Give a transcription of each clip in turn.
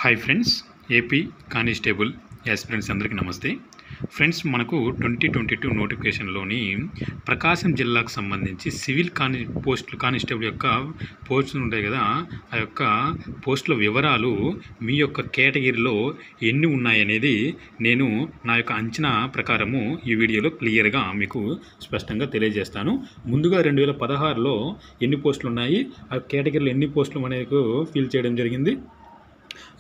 Hi friends, AP constable aspirants అందరికీ నమస్తే. Friends, మనకు 2022 నోటిఫికేషన్లోని ప్రకాశం జిల్లాకు సంబంధించి సివిల్ కానిస్టేబుల్ యొక్క పోస్టులు ఉంటాయి కదా, ఆ యొక్క పోస్టుల వివరాలు మీ యొక్క కేటగిరీలో ఎన్ని ఉన్నాయనేది నేను నా యొక్క అంచనా ప్రకారము ఈ వీడియోలో క్లియర్గా మీకు స్పష్టంగా తెలియజేస్తాను. ముందుగా 2016లో ఎన్ని పోస్టులు ఉన్నాయి, ఆ కేటగిరీలో ఎన్ని పోస్టులు మనకు ఫిల్ చేయడం జరిగింది,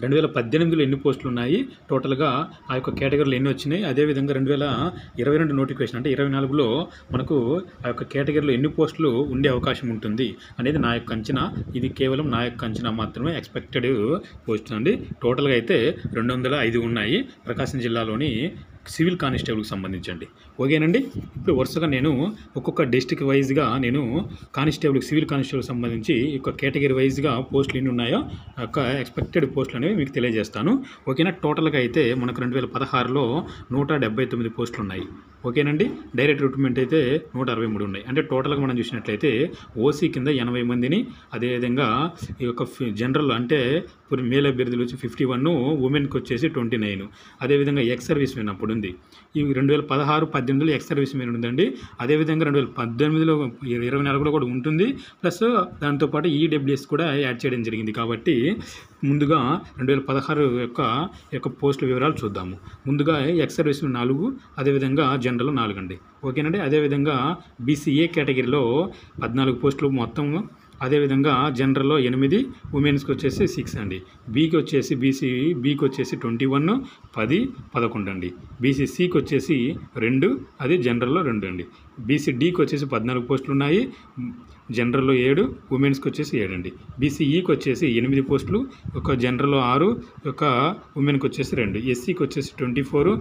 2018లో ఎన్ని పోస్టులు ఉన్నాయి, టోటల్గా ఆ యొక్క కేటగిరీలు ఎన్ని వచ్చినాయి, అదేవిధంగా 2022 నోటిఫికేషన్ అంటే 24లో మనకు ఆ యొక్క కేటగిరీలో ఎన్ని పోస్టులు ఉండే అవకాశం ఉంటుంది అనేది నా యొక్క అంచనా. ఇది కేవలం నా యొక్క అంచనా మాత్రమే, ఎక్స్పెక్టెడ్ పోస్ట్ అండి. టోటల్గా అయితే 205 ఉన్నాయి ప్రకాశం జిల్లాలోని సివిల్ కానిస్టేబుల్కి సంబంధించండి. ఓకేనండి. ఇప్పుడు వరుసగా నేను ఒక్కొక్క డిస్ట్రిక్ట్ వైజ్గా నేను సివిల్ కానిస్టేబుల్ సంబంధించి ఒక కేటగిరీ వైజ్గా పోస్టులు ఎన్ని ఉన్నాయో ఒక ఎక్స్పెక్టెడ్ పోస్టులు అనేవి మీకు తెలియజేస్తాను. ఓకేనా. టోటల్గా అయితే మనకు 2016లో 179 పోస్టులు ఉన్నాయి. ఓకేనండి. డైరెక్ట్ రిక్రూట్మెంట్ అయితే 163 ఉన్నాయి. అంటే టోటల్గా మనం చూసినట్లయితే ఓసీ కింద 80 మందిని, అదేవిధంగా ఈ యొక్క జనరల్ అంటే మేల్ అభ్యర్థులు వచ్చి 51, ఉమెన్కి వచ్చేసి 29, అదేవిధంగా ఎక్స్ సర్వీస్ మెన్ అప్పుడు ఉంది. ఈ 2016-18లో ఎక్స్ సర్వీస్ మెన్ ఉందండి. అదేవిధంగా 2018లో 24లో కూడా ఉంటుంది. ప్లస్ దాంతోపాటు ఈడబ్ల్యూఎస్ కూడా యాడ్ చేయడం జరిగింది. కాబట్టి ముందుగా 2016 యొక్క పోస్టుల వివరాలు చూద్దాము. ముందుగా ఎక్స్ సర్వీస్ మెన్ 4, అదేవిధంగా జనరల్ 4 అండి. ఓకేనండి. అదేవిధంగా బీసీఏ కేటగిరీలో 14 పోస్టులు మొత్తం, అదేవిధంగా జనరల్లో 8, ఉమెన్స్కి వచ్చేసి 6 అండి. బీకి వచ్చేసి బీకి వచ్చేసి 21, 10, 11 అండి. బీసీసీకి వచ్చేసి 2, అది జనరల్లో 2 అండి. బీసీడీకి వచ్చేసి 14 పోస్టులు ఉన్నాయి, జనరల్లో 7, ఉమెన్స్కి వచ్చేసి 7 అండి. బీసీఈకి వచ్చేసి 8 పోస్టులు, ఒక జనరల్లో 6, ఒక ఉమెన్కి వచ్చేసి 2. ఎస్సీకి వచ్చేసి 24,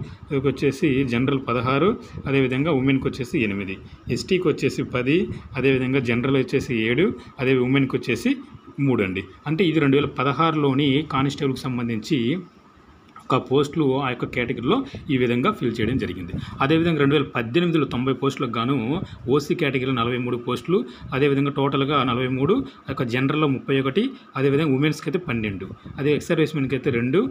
వచ్చేసి జనరల్ 16, అదేవిధంగా ఉమెన్కి వచ్చేసి 8. ఎస్టీకి వచ్చేసి 10, అదేవిధంగా జనరల్ వచ్చేసి 7, అదే ఉమెన్కి వచ్చేసి 3 అండి. అంటే ఇది 2016లోని కానిస్టేబుల్కి సంబంధించి ఒక పోస్టులు ఆ యొక్క కేటగిరీలో ఈ విధంగా ఫిల్ చేయడం జరిగింది. అదేవిధంగా 2018లో 90 పోస్టులకు గాను ఓసీ కేటగిరీలో 43 పోస్టులు, అదేవిధంగా టోటల్గా 43, ఆ యొక్క జనరల్లో 31, అదేవిధంగా ఉమెన్స్కి అయితే 12, అదే ఎక్స్ సర్వీస్ మెన్కి అయితే 2,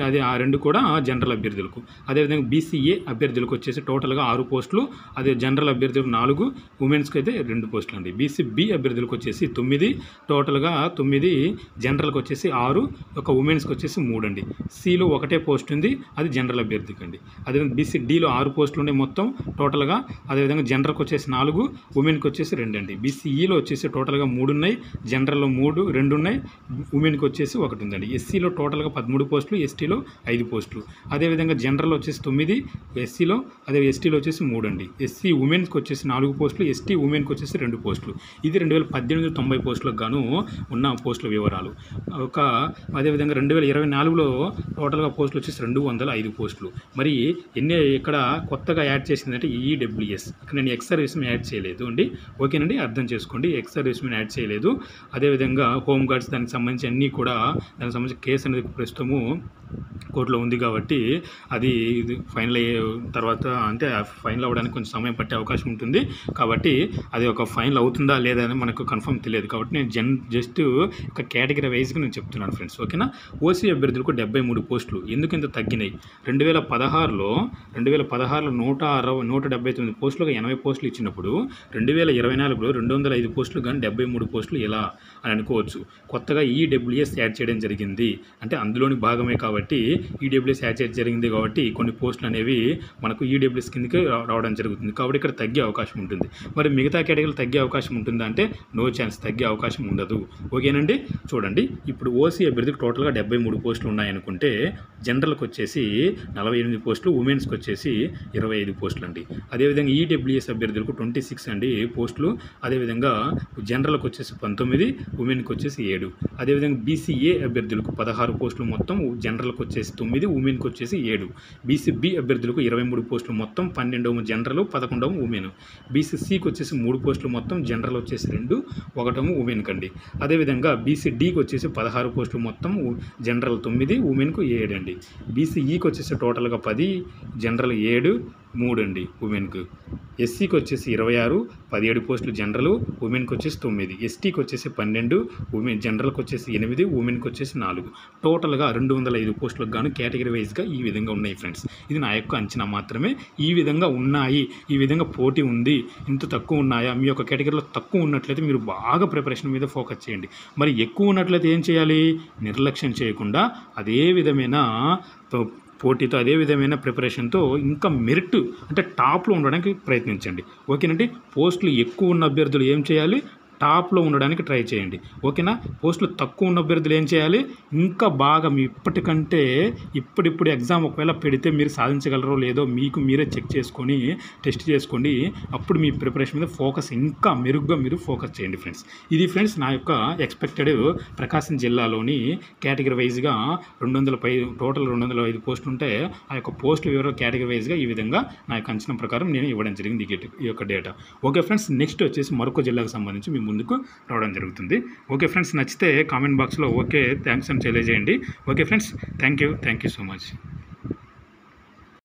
అది ఆ 2 కూడా జనరల్ అభ్యర్థులకు. అదేవిధంగా బీసీఏ అభ్యర్థులకు వచ్చేసి టోటల్గా 6 పోస్టులు, అదే జనరల్ అభ్యర్థులకు 4, ఉమెన్స్కి అయితే 2 పోస్టులు అండి. బీసీబీ అభ్యర్థులకు వచ్చేసి 9, టోటల్గా 9, జనరల్కి వచ్చేసి 6, ఒక ఉమెన్స్కి వచ్చేసి 3 అండి. సిలో ఒకటే పోస్ట్ ఉంది, అది జనరల్ అభ్యర్థికి అండి. అదేవిధంగా బీసీడీలో 6 పోస్టులు ఉన్నాయి మొత్తం టోటల్గా, అదేవిధంగా జనరల్కి వచ్చేసి 4, ఉమెన్కి వచ్చేసి 2 అండి. బీసీఈలో వచ్చేసి టోటల్గా 3 ఉన్నాయి, జనరల్లో 2 ఉన్నాయి, ఉమెన్కి వచ్చేసి 1 ఉందండి. ఎస్సీలో టోటల్గా 13 పోస్టులు, ఎస్టీలో 5 పోస్టులు, అదేవిధంగా జనరల్ వచ్చేసి 9, ఎస్సీలో ఎస్టీలో వచ్చేసి 3 అండి. ఎస్సీ ఉమెన్స్కి వచ్చేసి 4 పోస్టులు, ఎస్టీ ఉమెన్కి వచ్చేసి 2 పోస్టులు. ఇది 2018 90 పోస్టులకు గాను ఉన్న పోస్టుల వివరాలు. అదేవిధంగా 2024లో టోటల్గా పోస్టులు వచ్చేసి 205 పోస్టులు. మరి ఇక్కడ కొత్తగా యాడ్ చేసిందంటే ఈడబ్ల్యూఎస్. ఇక్కడ నేను ఎక్స్ సర్వీస్ మెన్ యాడ్ చేయలేదు అండి. ఓకేనండి, అర్థం చేసుకోండి. ఎక్స్ సర్వీస్ మెన్ యాడ్ చేయలేదు. అదేవిధంగా హోమ్ గార్డ్స్ దానికి సంబంధించి అన్నీ కూడా, దానికి సంబంధించి కేసు అనేది ప్రస్తుతము కోర్టులో ఉంది. కాబట్టి అది ఫైనల్ అయ్యే తర్వాత, అంటే ఫైనల్ అవ్వడానికి కొంచెం సమయం పట్టే అవకాశం ఉంటుంది. కాబట్టి అది ఒక ఫైనల్ అవుతుందా లేదా అని మనకు కన్ఫర్మ్ తెలియదు. కాబట్టి నేను జస్ట్ ఒక కేటగిరీ వైజ్గా నేను చెప్తున్నాను ఫ్రెండ్స్. ఓకేనా. ఓసీ అభ్యర్థులకు 73 పోస్టులు. ఎందుకు ఇంత తగ్గినాయి? 2016లో 179 పోస్టులుగా 80 పోస్టులు ఇచ్చినప్పుడు 2024లో 205 పోస్టులు కానీ 73 పోస్టులు ఎలా అని అనుకోవచ్చు. కొత్తగా ఈడబ్ల్యూఎస్ యాడ్ చేయడం జరిగింది. అంటే అందులోని భాగమే కాబట్టి ఈడబ్ల్యూఎస్ యాడ్ చేయడం జరిగింది. కాబట్టి కొన్ని పోస్టులు అనేవి మనకు ఈడబ్ల్యూఎస్ కిందకి రావడం జరుగుతుంది. కాబట్టి ఇక్కడ తగ్గే అవకాశం ఉంటుంది. మరి మిగతా కేటగిరీలు తగ్గే అవకాశం ఉంటుందా అంటే నో ఛాన్స్, తగ్గే అవకాశం ఉండదు. ఓకేనండి. చూడండి, ఇప్పుడు ఓసీ అభ్యర్థికి టోటల్గా 73 పోస్టులు ఉన్నాయనుకుంటే జనరల్కి వచ్చేసి 48 పోస్టులు, ఉమెన్స్కి వచ్చేసి 25 పోస్టులు అండి. అదేవిధంగా ఈడబ్ల్యూఎస్ అభ్యర్థులకు 26 అండి పోస్టులు, అదేవిధంగా జనరల్కి వచ్చేసి 19, ఉమెన్కి వచ్చేసి 7. అదేవిధంగా బీసీఏ అభ్యర్థులకు 16 పోస్టులు మొత్తం, జనరల్కి వచ్చేసి 9, ఉమెన్కి వచ్చేసి 7. బీసీబీ అభ్యర్థులకు 23 పోస్టులు మొత్తం, 12 జనరల్, 11 ఉమెన్. బీసీసీకి వచ్చేసి 3 పోస్టులు మొత్తం, జనరల్ వచ్చేసి 2, 1 ఉమెన్కి అండి. అదేవిధంగా బీసీడీకి వచ్చేసి 16 పోస్టులు మొత్తం, జనరల్ 9, ఉమెన్కు 7 అండి. బీసీఈకి వచ్చేసి టోటల్గా 10, జనరల్ 7, 3 అండి ఉమెన్కు. ఎస్సీకి వచ్చేసి 26, 17 పోస్టులు జనరల్, ఉమెన్కి వచ్చేసి 9, ఎస్టీకి వచ్చేసి 12, జనరల్కి వచ్చేసి 8, ఉమెన్కి వచ్చేసి 4. టోటల్గా 205 పోస్టులకు గాను కేటగిరీ వైజ్గా ఈ విధంగా ఉన్నాయి ఫ్రెండ్స్. ఇది నా యొక్క అంచనా మాత్రమే. ఈ విధంగా ఉన్నాయి, ఈ విధంగా పోటీ ఉంది, ఇంత తక్కువ ఉన్నాయా, మీ యొక్క కేటగిరీలో తక్కువ ఉన్నట్లయితే మీరు బాగా ప్రిపరేషన్ మీద ఫోకస్ చేయండి. మరి ఎక్కువ ఉన్నట్లయితే ఏం చేయాలి? నిర్లక్ష్యం చేయకుండా అదే విధమైన పోటీతో అదే విధమైన ప్రిపరేషన్తో ఇంకా మెరిట్ అంటే టాప్లో ఉండడానికి ప్రయత్నించండి. ఓకేనండి. పోస్టులు ఎక్కువ ఉన్న అభ్యర్థులు ఏం చేయాలి? టాప్లో ఉండడానికి ట్రై చేయండి. ఓకేనా. పోస్టులు తక్కువ ఉన్న అభ్యర్థులు ఏం చేయాలి? ఇంకా బాగా మీ ఇప్పటికంటే ఇప్పుడిప్పుడు ఎగ్జామ్ ఒకవేళ పెడితే మీరు సాధించగలరో లేదో మీకు మీరే చెక్ చేసుకొని టెస్ట్ చేసుకోండి. అప్పుడు మీ ప్రిపరేషన్ మీద ఫోకస్ ఇంకా మెరుగ్గా మీరు ఫోకస్ చేయండి ఫ్రెండ్స్. ఇది ఫ్రెండ్స్ నా యొక్క ఎక్స్పెక్టెడ్ ప్రకాశం జిల్లాలోని కేటగిరీ వైజ్గా 200 టోటల్ 205 పోస్టులు ఉంటే ఆ యొక్క పోస్టుల వివరాలు కేటగిరీ వైజ్గా ఈ విధంగా నా యొక్క అంచనా ప్రకారం నేను ఇవ్వడం జరిగింది ఈ యొక్క డేటా. Okay friends. నెక్స్ట్ వచ్చేసి మరొక జిల్లాకు సంబంధించి మీ ముందుకు రావడం జరుగుతుంది. Okay friends. నచ్చితే కామెంట్ బాక్స్లో ఓకే థ్యాంక్స్ అని తెలియజేయండి. Okay friends. Thank you so much.